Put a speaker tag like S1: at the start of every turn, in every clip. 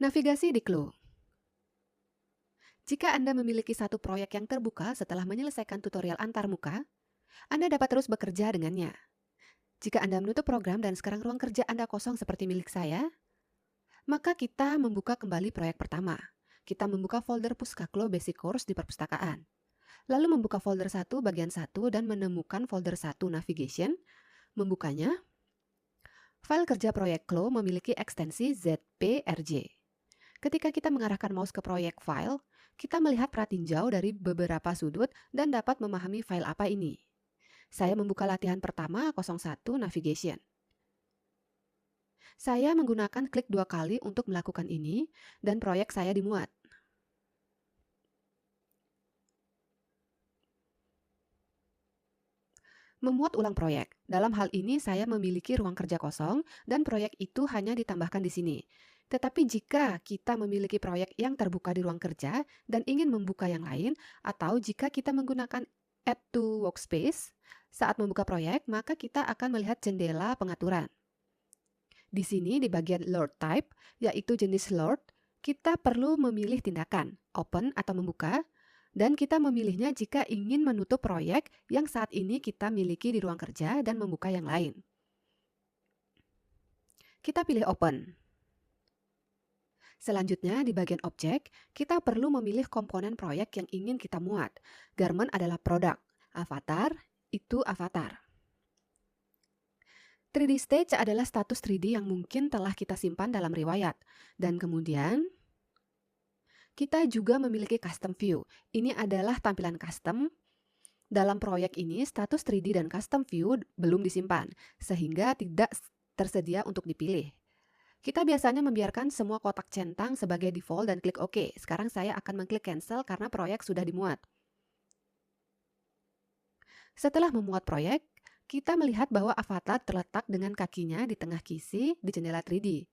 S1: Navigasi di Clue. Jika Anda memiliki satu proyek yang terbuka setelah menyelesaikan tutorial antarmuka, Anda dapat terus bekerja dengannya. Jika Anda menutup program dan sekarang ruang kerja Anda kosong seperti milik saya, maka kita membuka kembali proyek pertama. Kita membuka folder Puskaklo Basic Course di perpustakaan. Lalu membuka folder 1 bagian 1 dan menemukan folder 1 Navigation. Membukanya, file kerja proyek Clue memiliki ekstensi ZPRJ. Ketika kita mengarahkan mouse ke proyek file, kita melihat pratinjau dari beberapa sudut dan dapat memahami file apa ini. Saya membuka latihan pertama 01 Navigation. Saya menggunakan klik 2 kali untuk melakukan ini dan proyek saya dimuat. Memuat ulang proyek. Dalam hal ini saya memiliki ruang kerja kosong dan proyek itu hanya ditambahkan di sini. Tetapi jika kita memiliki proyek yang terbuka di ruang kerja dan ingin membuka yang lain, atau jika kita menggunakan Add to Workspace, saat membuka proyek, maka kita akan melihat jendela pengaturan. Di sini di bagian Load Type, yaitu jenis Load, kita perlu memilih tindakan, Open atau membuka, dan kita memilihnya jika ingin menutup proyek yang saat ini kita miliki di ruang kerja dan membuka yang lain. Kita pilih Open. Selanjutnya, di bagian Objek, kita perlu memilih komponen proyek yang ingin kita muat. Garment adalah produk, avatar itu avatar. 3D Stage adalah status 3D yang mungkin telah kita simpan dalam riwayat. Dan kemudian, kita juga memiliki Custom View. Ini adalah tampilan custom. Dalam proyek ini, status 3D dan Custom View belum disimpan, sehingga tidak tersedia untuk dipilih. Kita biasanya membiarkan semua kotak centang sebagai default dan klik OK. Sekarang saya akan mengklik cancel karena proyek sudah dimuat. Setelah memuat proyek, kita melihat bahwa avatar terletak dengan kakinya di tengah kisi di jendela 3D.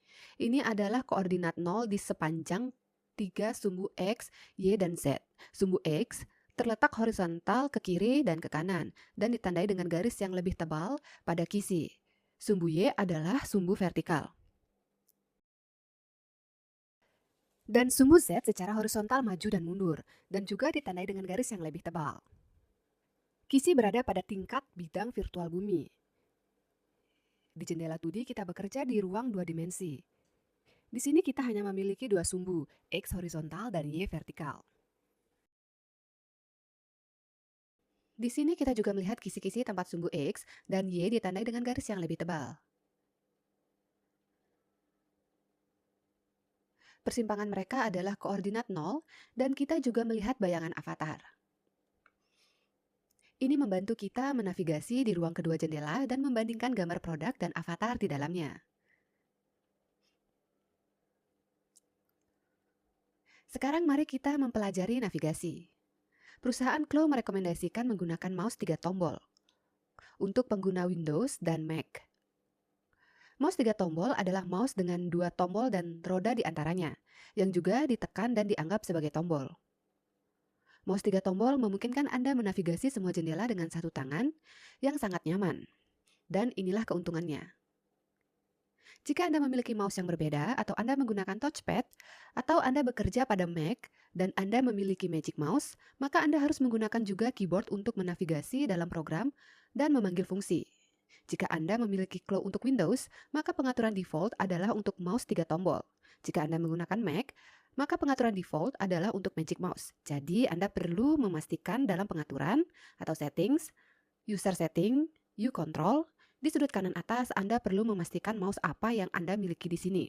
S1: Ini adalah koordinat 0 di sepanjang 3 sumbu X, Y, dan Z. Sumbu X terletak horizontal ke kiri dan ke kanan, dan ditandai dengan garis yang lebih tebal pada kisi. Sumbu Y adalah sumbu vertikal. Dan sumbu Z secara horizontal maju dan mundur, dan juga ditandai dengan garis yang lebih tebal. Kisi berada pada tingkat bidang virtual bumi. Di jendela 2D kita bekerja di ruang 2 dimensi. Di sini kita hanya memiliki 2 sumbu, X horizontal dan Y vertikal. Di sini kita juga melihat kisi-kisi tempat sumbu X dan Y ditandai dengan garis yang lebih tebal. Persimpangan mereka adalah koordinat 0 dan kita juga melihat bayangan avatar. Ini membantu kita menavigasi di ruang kedua jendela dan membandingkan gambar produk dan avatar di dalamnya. Sekarang mari kita mempelajari navigasi. Perusahaan Clue merekomendasikan menggunakan mouse 3 tombol untuk pengguna Windows dan Mac. Mouse 3 tombol adalah mouse dengan 2 tombol dan roda di antaranya, yang juga ditekan dan dianggap sebagai tombol. Mouse 3 tombol memungkinkan Anda menavigasi semua jendela dengan satu tangan yang sangat nyaman. Dan inilah keuntungannya. Jika Anda memiliki mouse yang berbeda atau Anda menggunakan touchpad atau Anda bekerja pada Mac dan Anda memiliki Magic Mouse, maka Anda harus menggunakan juga keyboard untuk menavigasi dalam program dan memanggil fungsi. Jika Anda memiliki Clue untuk Windows, maka pengaturan default adalah untuk mouse 3 tombol. Jika Anda menggunakan Mac, maka pengaturan default adalah untuk Magic Mouse. Jadi Anda perlu memastikan dalam pengaturan atau settings, user setting, U control, di sudut kanan atas, Anda perlu memastikan mouse apa yang Anda miliki di sini.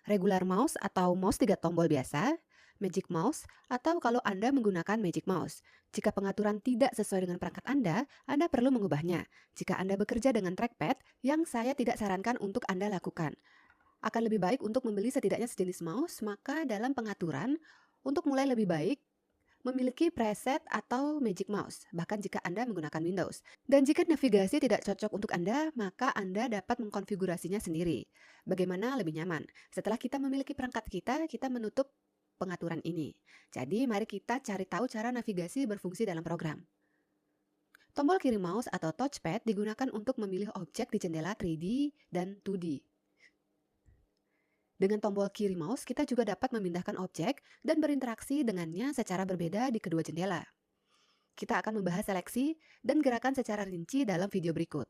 S1: Regular mouse atau mouse 3 tombol biasa, Magic Mouse, atau kalau Anda menggunakan Magic Mouse. Jika pengaturan tidak sesuai dengan perangkat Anda perlu mengubahnya. Jika Anda bekerja dengan trackpad, yang saya tidak sarankan untuk Anda lakukan. Akan lebih baik untuk membeli setidaknya sejenis mouse, maka dalam pengaturan, untuk mulai lebih baik, memiliki preset atau Magic Mouse, bahkan jika Anda menggunakan Windows. Dan jika navigasi tidak cocok untuk Anda, maka Anda dapat mengkonfigurasinya sendiri. Bagaimana lebih nyaman? Setelah kita memiliki perangkat kita menutup pengaturan ini. Jadi, mari kita cari tahu cara navigasi berfungsi dalam program. Tombol kiri mouse atau touchpad digunakan untuk memilih objek di jendela 3D dan 2D. Dengan tombol kiri mouse, kita juga dapat memindahkan objek dan berinteraksi dengannya secara berbeda di kedua jendela. Kita akan membahas seleksi dan gerakan secara rinci dalam video berikut.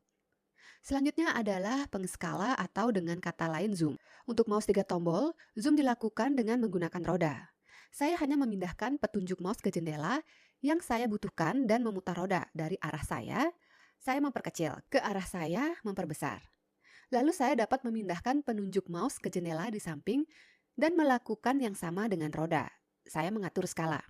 S1: Selanjutnya adalah pengskala atau dengan kata lain zoom. Untuk mouse 3 tombol, zoom dilakukan dengan menggunakan roda. Saya hanya memindahkan petunjuk mouse ke jendela yang saya butuhkan dan memutar roda dari arah saya memperkecil, ke arah saya memperbesar. Lalu saya dapat memindahkan penunjuk mouse ke jendela di samping dan melakukan yang sama dengan roda. Saya mengatur skala.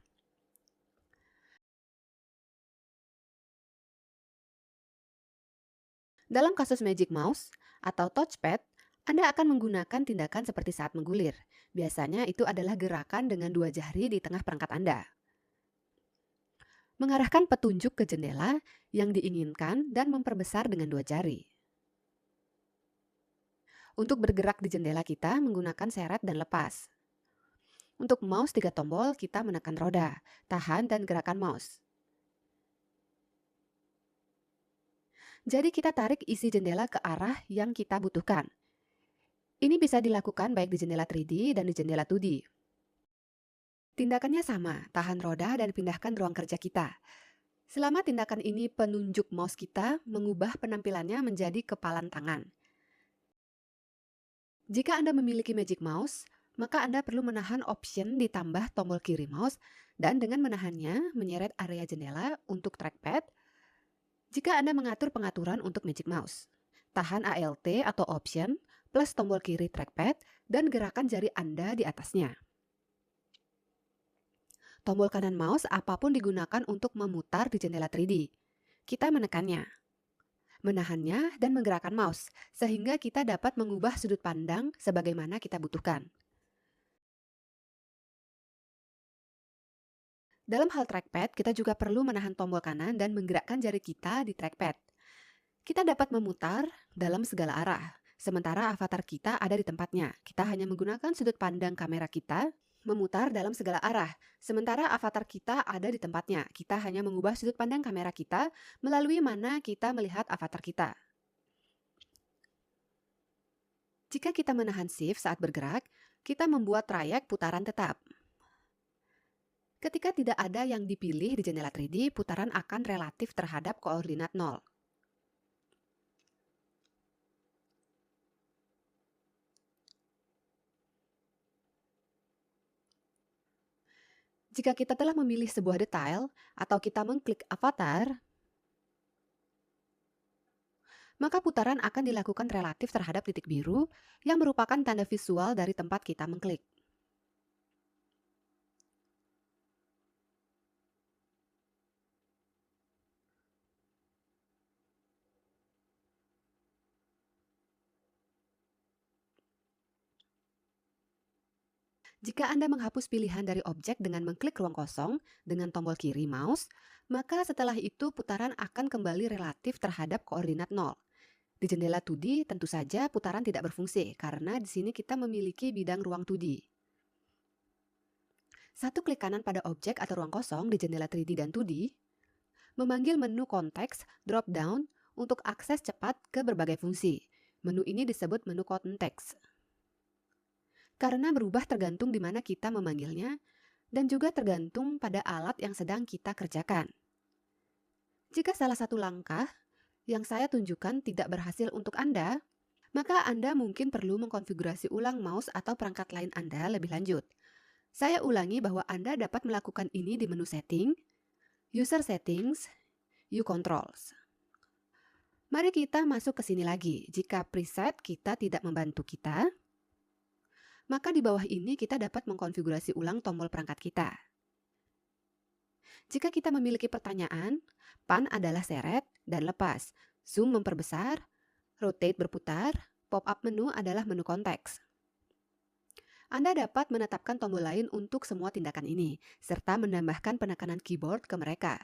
S1: Dalam kasus Magic Mouse atau touchpad, Anda akan menggunakan tindakan seperti saat menggulir. Biasanya itu adalah gerakan dengan 2 jari di tengah perangkat Anda. Mengarahkan petunjuk ke jendela yang diinginkan dan memperbesar dengan 2 jari. Untuk bergerak di jendela kita menggunakan seret dan lepas. Untuk mouse 3 tombol, kita menekan roda, tahan dan gerakan mouse. Jadi kita tarik isi jendela ke arah yang kita butuhkan. Ini bisa dilakukan baik di jendela 3D dan di jendela 2D. Tindakannya sama, tahan roda dan pindahkan ruang kerja kita. Selama tindakan ini penunjuk mouse kita mengubah penampilannya menjadi kepalan tangan. Jika Anda memiliki Magic Mouse, maka Anda perlu menahan option ditambah tombol kiri mouse dan dengan menahannya menyeret area jendela untuk trackpad. Jika Anda mengatur pengaturan untuk Magic Mouse, tahan Alt atau Option plus tombol kiri trackpad dan gerakan jari Anda di atasnya. Tombol kanan mouse apapun digunakan untuk memutar di jendela 3D. Kita menekannya, menahannya dan menggerakkan mouse sehingga kita dapat mengubah sudut pandang sebagaimana kita butuhkan. Dalam hal trackpad, kita juga perlu menahan tombol kanan dan menggerakkan jari kita di trackpad. Kita dapat memutar dalam segala arah, sementara avatar kita ada di tempatnya. Kita hanya menggunakan sudut pandang kamera kita, memutar dalam segala arah, sementara avatar kita ada di tempatnya. Kita hanya mengubah sudut pandang kamera kita melalui mana kita melihat avatar kita. Jika kita menahan shift saat bergerak, kita membuat trayek putaran tetap. Ketika tidak ada yang dipilih di jendela 3D, putaran akan relatif terhadap koordinat 0. Jika kita telah memilih sebuah detail atau kita mengklik avatar, maka putaran akan dilakukan relatif terhadap titik biru yang merupakan tanda visual dari tempat kita mengklik. Jika Anda menghapus pilihan dari objek dengan mengklik ruang kosong dengan tombol kiri mouse, maka setelah itu putaran akan kembali relatif terhadap koordinat 0. Di jendela 2D tentu saja putaran tidak berfungsi karena di sini kita memiliki bidang ruang 2D. Satu klik kanan pada objek atau ruang kosong di jendela 3D dan 2D, memanggil menu konteks drop down untuk akses cepat ke berbagai fungsi. Menu ini disebut menu konteks. Karena berubah tergantung di mana kita memanggilnya dan juga tergantung pada alat yang sedang kita kerjakan. Jika salah satu langkah yang saya tunjukkan tidak berhasil untuk Anda, maka Anda mungkin perlu mengkonfigurasi ulang mouse atau perangkat lain Anda lebih lanjut. Saya ulangi bahwa Anda dapat melakukan ini di menu setting, user settings, view controls. Mari kita masuk ke sini lagi. Jika preset kita tidak membantu kita, maka di bawah ini kita dapat mengkonfigurasi ulang tombol perangkat kita. Jika kita memiliki pertanyaan, pan adalah seret dan lepas, zoom memperbesar, rotate berputar, pop-up menu adalah menu konteks. Anda dapat menetapkan tombol lain untuk semua tindakan ini, serta menambahkan penekanan keyboard ke mereka.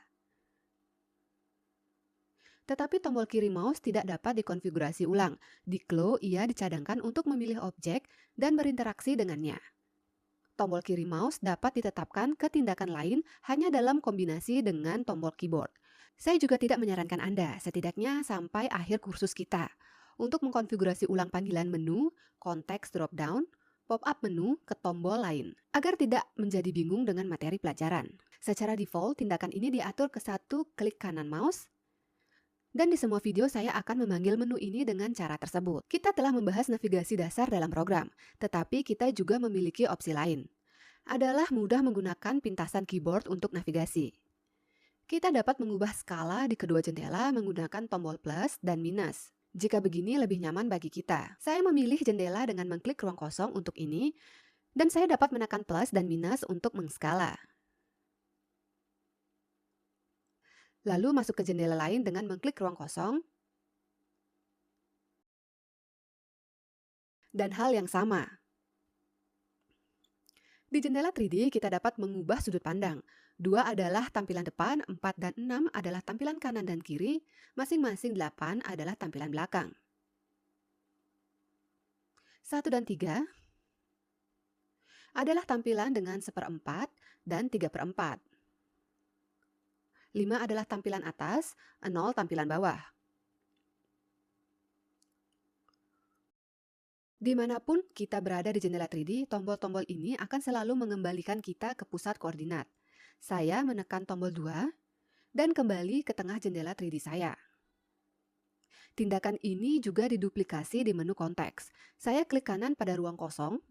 S1: Tetapi tombol kiri mouse tidak dapat dikonfigurasi ulang. Di Clo, ia dicadangkan untuk memilih objek dan berinteraksi dengannya. Tombol kiri mouse dapat ditetapkan ke tindakan lain hanya dalam kombinasi dengan tombol keyboard. Saya juga tidak menyarankan Anda, setidaknya sampai akhir kursus kita, untuk mengkonfigurasi ulang panggilan menu, konteks drop-down, pop-up menu ke tombol lain, agar tidak menjadi bingung dengan materi pelajaran. Secara default, tindakan ini diatur ke satu klik kanan mouse, dan di semua video saya akan memanggil menu ini dengan cara tersebut. Kita telah membahas navigasi dasar dalam program, tetapi kita juga memiliki opsi lain. Adalah mudah menggunakan pintasan keyboard untuk navigasi. Kita dapat mengubah skala di kedua jendela menggunakan tombol plus dan minus. Jika begini lebih nyaman bagi kita. Saya memilih jendela dengan mengklik ruang kosong untuk ini, dan saya dapat menekan plus dan minus untuk mengskala. Lalu masuk ke jendela lain dengan mengklik ruang kosong. Dan hal yang sama. Di jendela 3D kita dapat mengubah sudut pandang. 2 adalah tampilan depan, 4 dan 6 adalah tampilan kanan dan kiri, masing-masing 8 adalah tampilan belakang. 1 dan 3 adalah tampilan dengan 1/4 dan 3/4. 5 adalah tampilan atas, 0 tampilan bawah. Dimanapun kita berada di jendela 3D, tombol-tombol ini akan selalu mengembalikan kita ke pusat koordinat. Saya menekan tombol 2 dan kembali ke tengah jendela 3D saya. Tindakan ini juga diduplikasi di menu konteks. Saya klik kanan pada ruang kosong,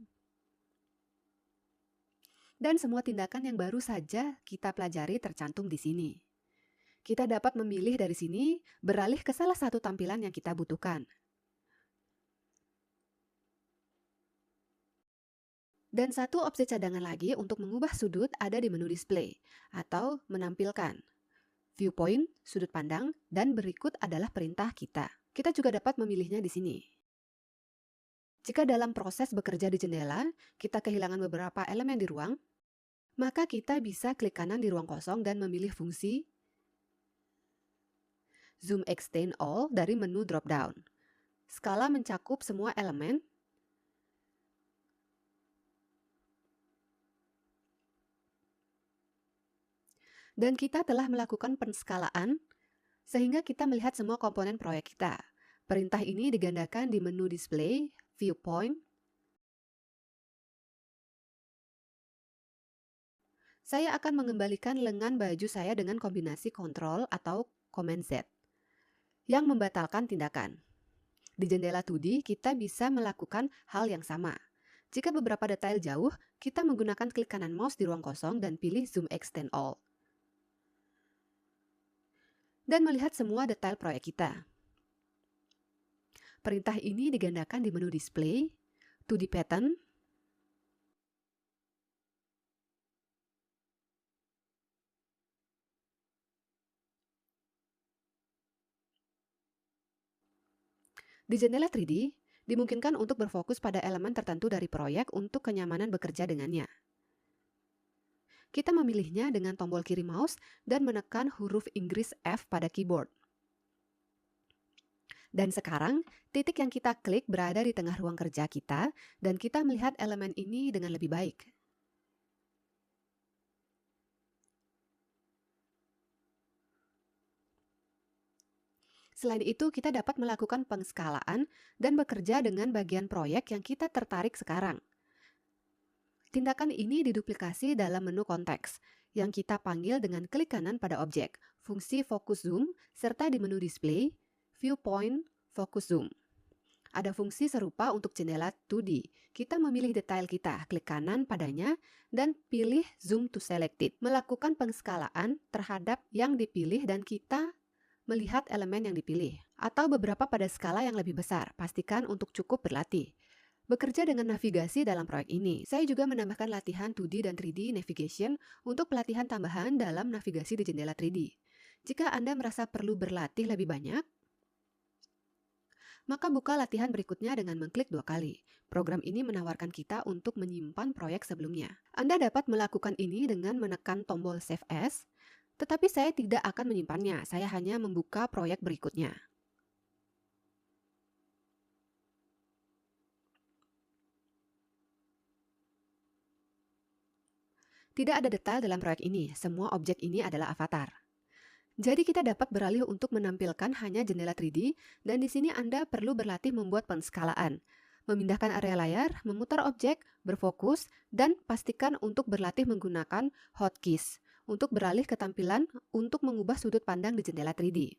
S1: dan semua tindakan yang baru saja kita pelajari tercantum di sini. Kita dapat memilih dari sini, beralih ke salah satu tampilan yang kita butuhkan. Dan satu opsi cadangan lagi untuk mengubah sudut ada di menu display atau menampilkan viewpoint, sudut pandang, dan berikut adalah perintah kita. Kita juga dapat memilihnya di sini. Jika dalam proses bekerja di jendela, kita kehilangan beberapa elemen di ruang, maka kita bisa klik kanan di ruang kosong dan memilih fungsi Zoom Extend All dari menu drop-down. Skala mencakup semua elemen, dan kita telah melakukan penskalaan sehingga kita melihat semua komponen proyek kita. Perintah ini digandakan di menu display, viewpoint. Saya akan mengembalikan lengan baju saya dengan kombinasi Ctrl atau Command Z yang membatalkan tindakan. Di jendela 2D, kita bisa melakukan hal yang sama. Jika beberapa detail jauh, kita menggunakan klik kanan mouse di ruang kosong dan pilih Zoom Extend All. Dan melihat semua detail proyek kita. Perintah ini digandakan di menu display, 2D pattern, di jendela 3D, dimungkinkan untuk berfokus pada elemen tertentu dari proyek untuk kenyamanan bekerja dengannya. Kita memilihnya dengan tombol kiri mouse dan menekan huruf Inggris F pada keyboard. Dan sekarang, titik yang kita klik berada di tengah ruang kerja kita, dan kita melihat elemen ini dengan lebih baik. Selain itu, kita dapat melakukan pengskalaan dan bekerja dengan bagian proyek yang kita tertarik sekarang. Tindakan ini diduplikasi dalam menu konteks, yang kita panggil dengan klik kanan pada objek, fungsi fokus zoom, serta di menu display, viewpoint, focus zoom. Ada fungsi serupa untuk jendela 2D. Kita memilih detail kita, klik kanan padanya, dan pilih zoom to selected. Melakukan pengskalaan terhadap yang dipilih dan kita melihat elemen yang dipilih. Atau beberapa pada skala yang lebih besar, pastikan untuk cukup berlatih. Bekerja dengan navigasi dalam proyek ini, saya juga menambahkan latihan 2D dan 3D navigation untuk pelatihan tambahan dalam navigasi di jendela 3D. Jika Anda merasa perlu berlatih lebih banyak, maka buka latihan berikutnya dengan mengklik 2 kali. Program ini menawarkan kita untuk menyimpan proyek sebelumnya. Anda dapat melakukan ini dengan menekan tombol Save As, tetapi saya tidak akan menyimpannya, saya hanya membuka proyek berikutnya. Tidak ada detail dalam proyek ini, semua objek ini adalah avatar. Jadi kita dapat beralih untuk menampilkan hanya jendela 3D, dan di sini Anda perlu berlatih membuat penskalaan. Memindahkan area layar, memutar objek, berfokus, dan pastikan untuk berlatih menggunakan hotkeys untuk beralih ke tampilan untuk mengubah sudut pandang di jendela 3D.